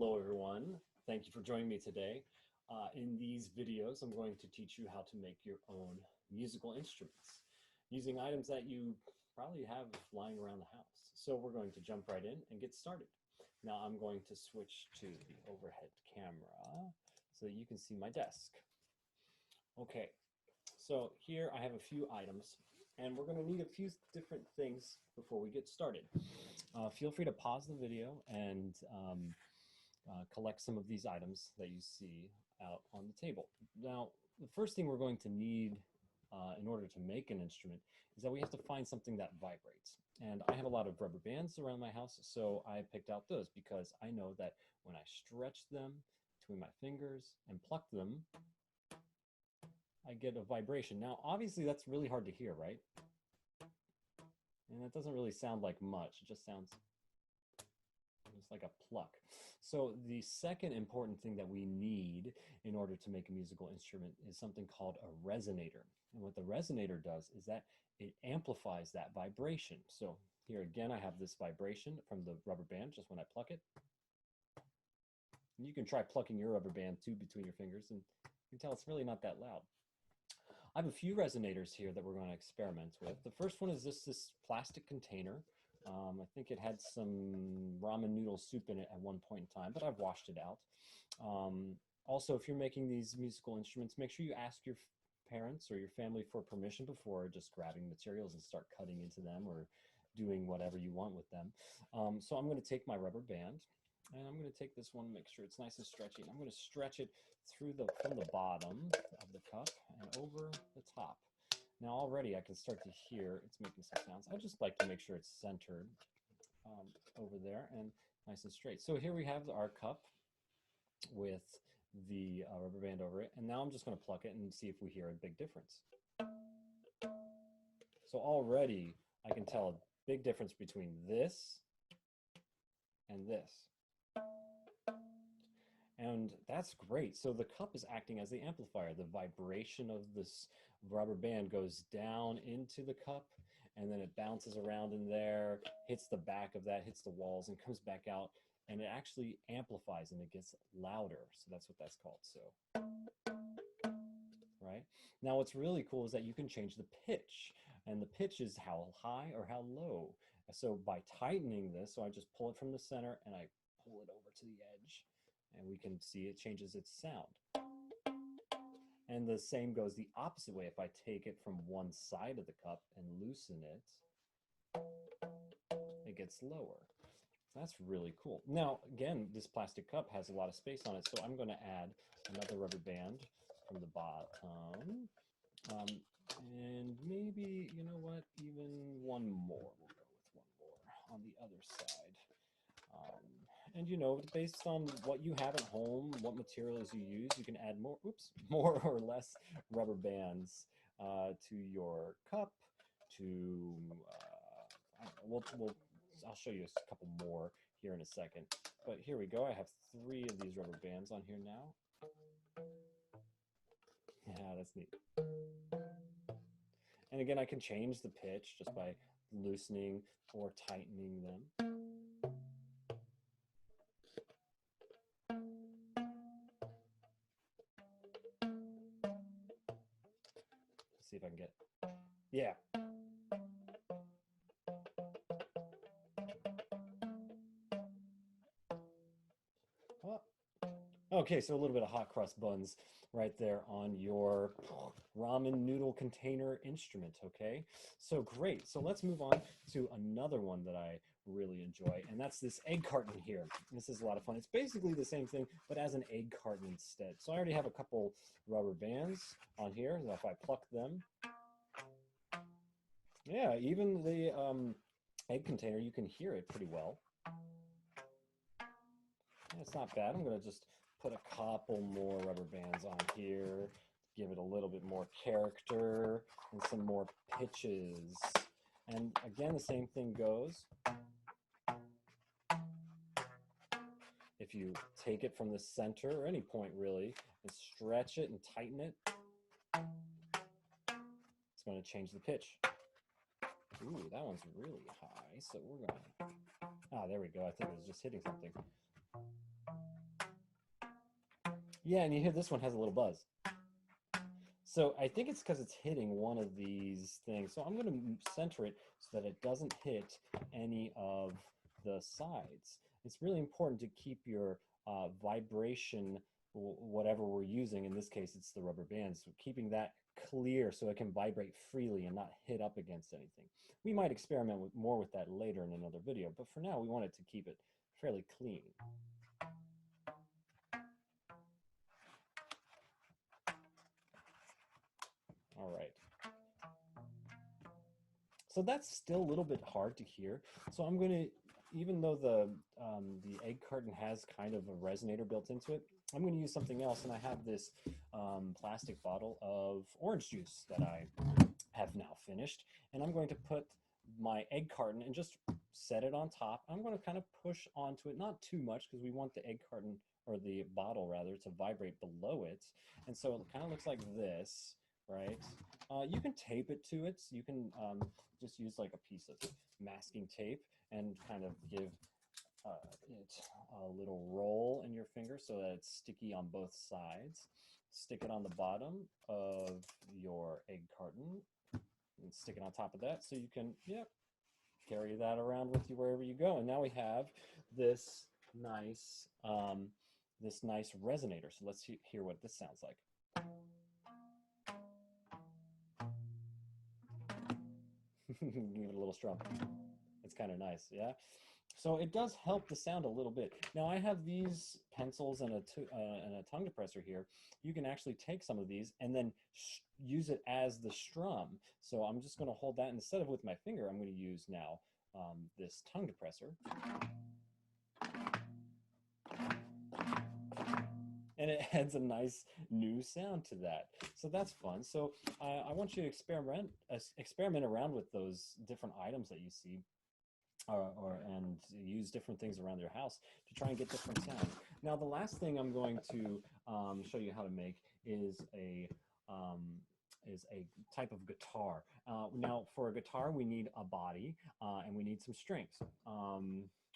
Hello everyone, thank you for joining me today. In these videos, I'm going to teach you how to make your own musical instruments using items that you probably have lying around the house. So we're going to jump right in and get started. Now I'm going to switch to the overhead camera so that you can see my desk. Okay, so here I have a few items and we're going to need a few different things before we get started. Feel free to pause the video and collect some of these items that you see out on the table. Now, the first thing we're going to need in order to make an instrument is that we have to find something that vibrates. And I have a lot of rubber bands around my house, so I picked out those because I know that when I stretch them between my fingers and pluck them, I get a vibration. Now, obviously, that's really hard to hear, right? And it doesn't really sound like much. It just sounds just like a pluck. So the second important thing that we need in order to make a musical instrument is something called a resonator. And what the resonator does is that it amplifies that vibration. So here again, I have this vibration from the rubber band just when I pluck it. And you can try plucking your rubber band too between your fingers, and you can tell it's really not that loud. I have a few resonators here that we're going to experiment with. The first one is this plastic container. I think it had some ramen noodle soup in it at one point in time, but I've washed it out. Also, if you're making these musical instruments, make sure you ask your parents or your family for permission before just grabbing materials and start cutting into them or doing whatever you want with them. So I'm going to take my rubber band and I'm going to take this one, make sure it's nice and stretchy. I'm going to stretch it from the bottom of the cup and over the top. Now already I can start to hear it's making some sounds. I just like to make sure it's centered over there and nice and straight. So here we have our cup with the rubber band over it. And now I'm just going to pluck it and see if we hear a big difference. So already I can tell a big difference between this and this. And that's great. So the cup is acting as the amplifier. The vibration of this rubber band goes down into the cup, and then it bounces around in there, hits the back of that, hits the walls, and comes back out, and it actually amplifies and it gets louder. So that's what that's called. So, right? Now what's really cool is that you can change the pitch, and the pitch is how high or how low. So by tightening this, so I just pull it from the center and I pull it over to the edge, and we can see it changes its sound. And the same goes the opposite way. If I take it from one side of the cup and loosen it, it gets lower. That's really cool. Now, again, this plastic cup has a lot of space on it, so I'm going to add another rubber band from the bottom. And maybe, you know what, even one more. We'll go with one more on the other side. And you know, based on what you have at home, what materials you use, you can add more or less rubber bands to your cup. I'll show you a couple more here in a second. But here we go. I have 3 of these rubber bands on here now. Yeah, that's neat. And again, I can change the pitch just by loosening or tightening them. See if I can get, yeah. Oh. Okay, so a little bit of hot cross buns right there on your ramen noodle container instrument, okay? So great, so let's move on to another one that I really enjoy, and that's this egg carton here. This is a lot of fun. It's basically the same thing, but as an egg carton instead. So I already have a couple rubber bands on here. Now if I pluck them, yeah, even the egg container, you can hear it pretty well. Yeah, it's not bad. I'm going to just put a couple more rubber bands on here, give it a little bit more character and some more pitches. And again, the same thing goes. If you take it from the center or any point really and stretch it and tighten it, it's going to change the pitch. Ooh, that one's really high, so we're going to, there we go. I think it was just hitting something. Yeah, and you hear this one has a little buzz. So I think it's because it's hitting one of these things. So I'm going to center it so that it doesn't hit any of the sides. It's really important to keep your vibration, whatever we're using. In this case, it's the rubber bands. So keeping that clear so it can vibrate freely and not hit up against anything. We might experiment more with that later in another video, but for now, we wanted to keep it fairly clean. All right. So that's still a little bit hard to hear. So I'm going to, even though the egg carton has kind of a resonator built into it, I'm going to use something else. And I have this plastic bottle of orange juice that I have now finished. And I'm going to put my egg carton and just set it on top. I'm going to kind of push onto it, not too much because we want the egg carton, or the bottle rather, to vibrate below it. And so it kind of looks like this, right? You can tape it to it. So you can just use like a piece of masking tape and kind of give it a little roll in your finger so that it's sticky on both sides. Stick it on the bottom of your egg carton and stick it on top of that so you can, carry that around with you wherever you go. And now we have this nice resonator. So let's hear what this sounds like. Give it a little strum. It's kind of nice, yeah? So it does help the sound a little bit. Now I have these pencils and a tongue depressor here. You can actually take some of these and then use it as the strum. So I'm just going to hold that, and instead of with my finger, I'm going to use now this tongue depressor. And it adds a nice new sound to that. So that's fun. So I want you to experiment around with those different items that you see, and use different things around your house to try and get different sounds. Now, the last thing I'm going to show you how to make is a type of guitar. Now, for a guitar, we need a body and we need some strings.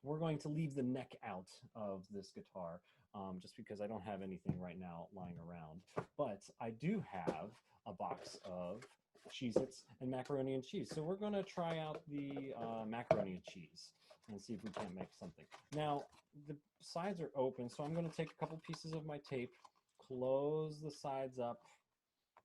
We're going to leave the neck out of this guitar just because I don't have anything right now lying around. But I do have a box of Cheez-Its and macaroni and cheese. So we're going to try out the macaroni and cheese and see if we can't make something. Now, the sides are open, so I'm going to take a couple pieces of my tape, close the sides up,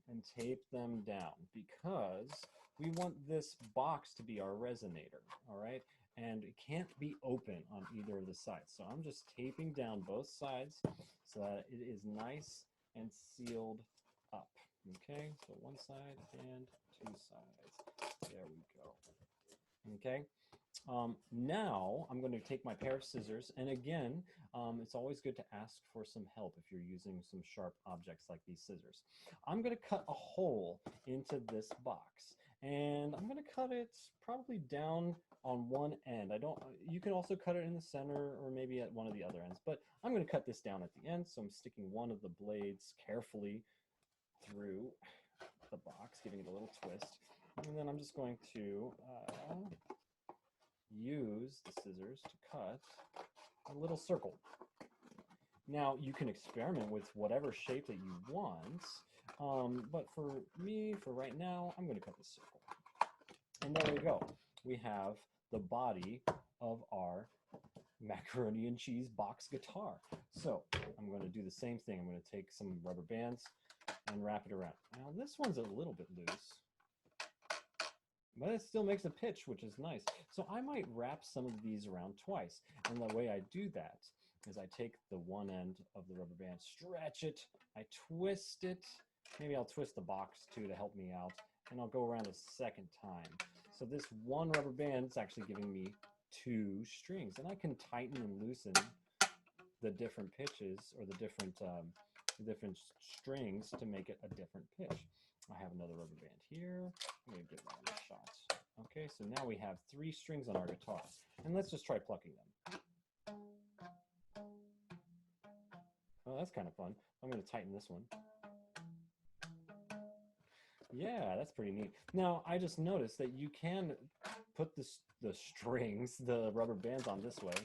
and tape them down because we want this box to be our resonator, all right? And it can't be open on either of the sides. So I'm just taping down both sides so that it is nice and sealed up. Okay, so one side and two sides. There we go. Okay. Now I'm going to take my pair of scissors, and again, it's always good to ask for some help if you're using some sharp objects like these scissors. I'm going to cut a hole into this box, and I'm going to cut it probably down on one end. You can also cut it in the center or maybe at one of the other ends, but I'm going to cut this down at the end, so I'm sticking one of the blades carefully through the box, giving it a little twist, and then I'm just going to use the scissors to cut a little circle. Now you can experiment with whatever shape that you want, but for me, for right now, I'm going to cut the circle. And there we go. We have the body of our macaroni and cheese box guitar. So I'm going to do the same thing. I'm going to take some rubber bands and wrap it around. Now this one's a little bit loose, but it still makes a pitch, which is nice. So I might wrap some of these around twice. And the way I do that is I take the one end of the rubber band, stretch it, I twist it. Maybe I'll twist the box too to help me out. And I'll go around a second time. So this one rubber band is actually giving me two strings. And I can tighten and loosen the different pitches or the different strings to make it a different pitch. I have another rubber band here. I'm going to give that a shot. Okay, so now we have 3 strings on our guitar. And let's just try plucking them. Oh, that's kind of fun. I'm going to tighten this one. Yeah, that's pretty neat. Now, I just noticed that you can put the strings, the rubber bands on this way,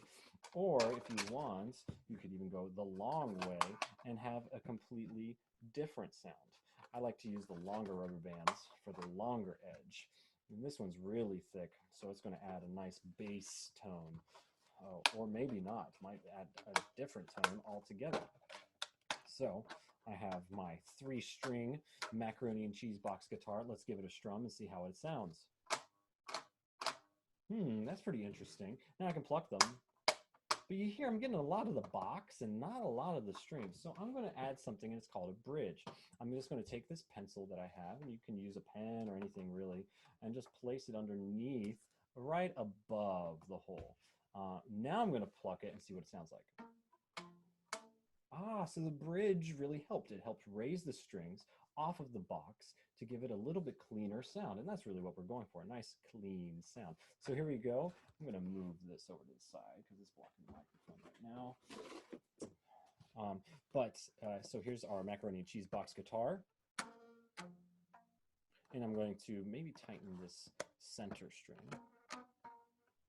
Or if you want, you could even go the long way and have a completely different sound. I like to use the longer rubber bands for the longer edge. And this one's really thick, so it's going to add a nice bass tone. Oh, or maybe not, might add a different tone altogether. So I have my 3-string macaroni and cheese box guitar. Let's give it a strum and see how it sounds. That's pretty interesting. Now I can pluck them. But you hear I'm getting a lot of the box and not a lot of the strings. So I'm going to add something, and it's called a bridge. I'm just going to take this pencil that I have, and you can use a pen or anything really, and just place it underneath, right above the hole. Now I'm going to pluck it and see what it sounds like. So the bridge really helped. It helped raise the strings off of the box to give it a little bit cleaner sound. And that's really what we're going for, a nice clean sound. So here we go. I'm going to move this over to the side because it's blocking the microphone right now. So here's our macaroni and cheese box guitar. And I'm going to maybe tighten this center string.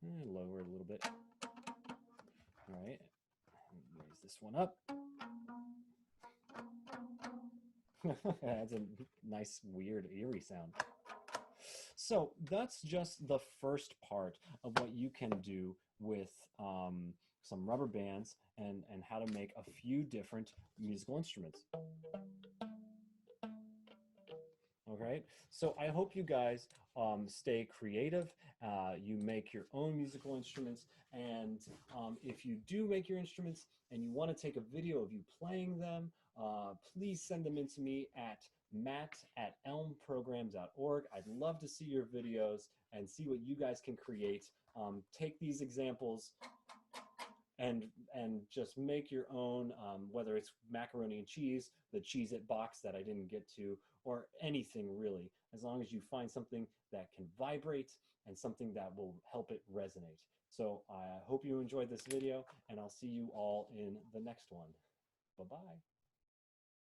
And lower it a little bit. All right. Raise this one up. That's a nice, weird, eerie sound. So that's just the first part of what you can do with some rubber bands and how to make a few different musical instruments. All right, so I hope you guys stay creative. You make your own musical instruments, and if you do make your instruments and you want to take a video of you playing them, please send them in to me at matt@elmprograms.org. I'd love to see your videos and see what you guys can create. Take these examples and just make your own, whether it's macaroni and cheese, the Cheez-It box that I didn't get to, or anything really, as long as you find something that can vibrate and something that will help it resonate. So I hope you enjoyed this video, and I'll see you all in the next one. Bye-bye.